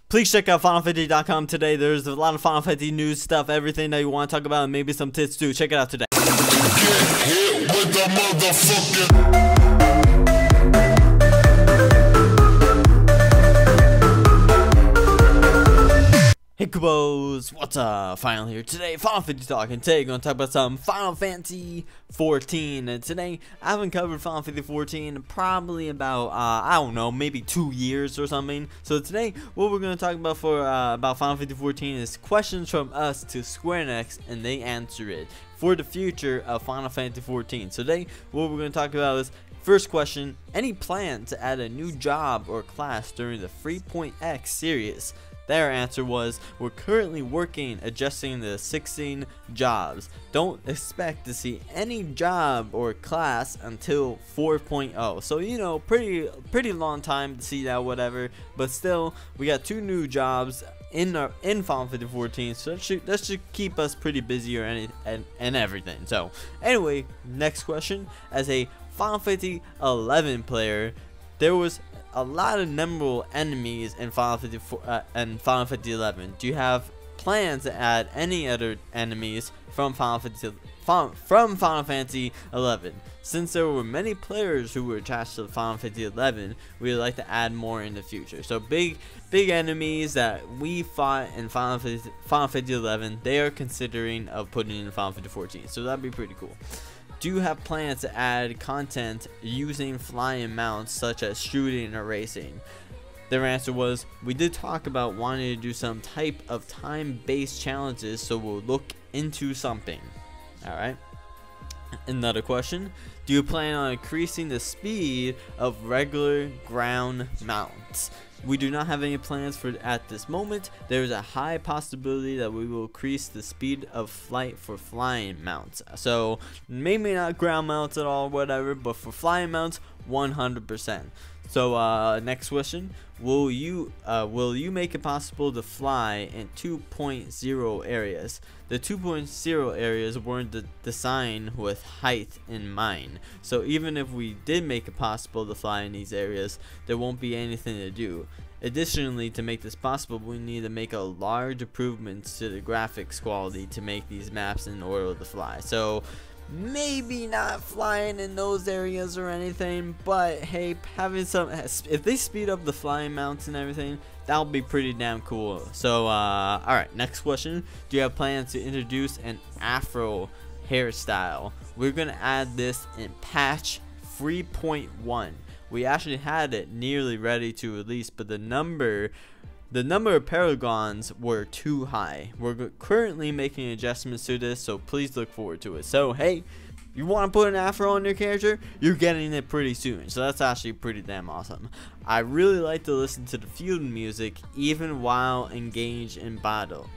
Please check out FinalFantasy.com today. There's a lot of Final Fantasy news stuff, everything that you want to talk about, and maybe some tits too. Check it out today. Get hit with the motherfucking. Hey Kubos, what's up? Final here today, Final Fantasy Talk, and today we're going to talk about some Final Fantasy 14. And today, I haven't covered Final Fantasy 14 in probably about, I don't know, maybe 2 years or something. So today, what we're going to talk about about Final Fantasy 14 is questions from us to Square Enix, and they answer it for the future of Final Fantasy 14. So today, what we're going to talk about is, first question, any plan to add a new job or class during the 3.x series? Their answer was, we're currently working adjusting the 16 jobs. Don't expect to see any job or class until 4.0. So, you know, pretty long time to see that, whatever. But still, we got 2 new jobs in Final Fantasy 14, so that should keep us pretty busy and everything. So, anyway, next question. As a Final Fantasy 11 player, there was a lot of memorable enemies in Final Fantasy 11. Do you have plans to add any other enemies from Final Fantasy 11? Since there were many players who were attached to Final Fantasy 11, we would like to add more in the future. So big enemies that we fought in Final Fantasy 11, they are considering of putting in Final Fantasy 14. So that'd be pretty cool. Do you have plans to add content using flying mounts such as shooting or racing? Their answer was, we did talk about wanting to do some type of time-based challenges, so we'll look into something. Alright. Another question. Do you plan on increasing the speed of regular ground mounts? We do not have any plans for at this moment. There is a high possibility that we will increase the speed of flight for flying mounts. So maybe not ground mounts at all, whatever, but for flying mounts, 100%. So next question. Will you make it possible to fly in 2.0 areas? The 2.0 areas weren't designed with height in mind. So even if we did make it possible to fly in these areas, there won't be anything to do. Additionally, to make this possible, we need to make a large improvements to the graphics quality to make these maps in order to fly. So maybe not flying in those areas or anything, but hey, having some, if they speed up the flying mounts and everything, that'll be pretty damn cool. So alright, next question. Do you have plans to introduce an afro hairstyle? We're gonna add this in patch 3.1. we actually had it nearly ready to release, but the number of paragons were too high. We're currently making adjustments to this, so please look forward to it. So hey, you want to put an afro on your character, you're getting it pretty soon. So that's actually pretty damn awesome. I really like to listen to the field music even while engaged in battle.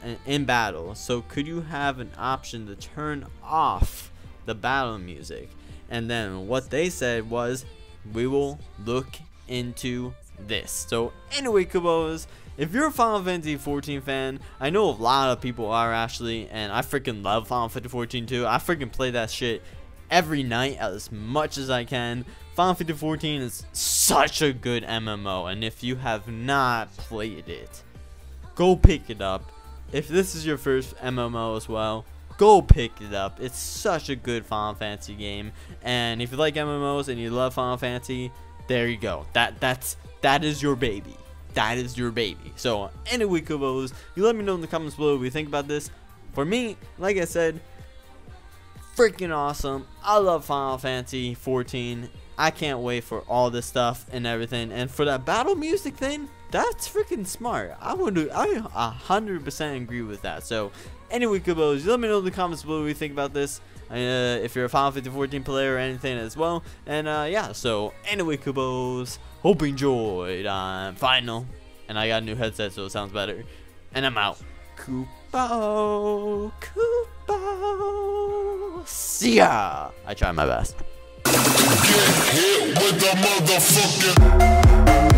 So could you have an option to turn off the battle music? And then what they said was, we will look into this. So anyway, Kubos, if you're a Final Fantasy 14 fan, I know a lot of people are actually, and I freaking love Final Fantasy 14 too. I freaking play that shit every night as much as I can. Final Fantasy 14 is such a good MMO, and if you have not played it, go pick it up. If this is your first MMO as well, go pick it up. It's such a good Final Fantasy game, and if you like MMOs and you love Final Fantasy, there you go. That is your baby. That is your baby. So anyway, Kubos, you let me know in the comments below what you think about this. For me, like I said, freaking awesome. I love Final Fantasy 14. I can't wait for all this stuff and everything. And for that battle music thing, that's freaking smart. I 100% agree with that. So anyway, Kubos, let me know in the comments below what you think about this. If you're a Final Fantasy 14 player or anything as well. And yeah, so anyway, Kubos, hope you enjoyed. I'm Final, and I got a new headset, so it sounds better. And I'm out. Kupo. See ya. I tried my best. Get hit with the motherfucking.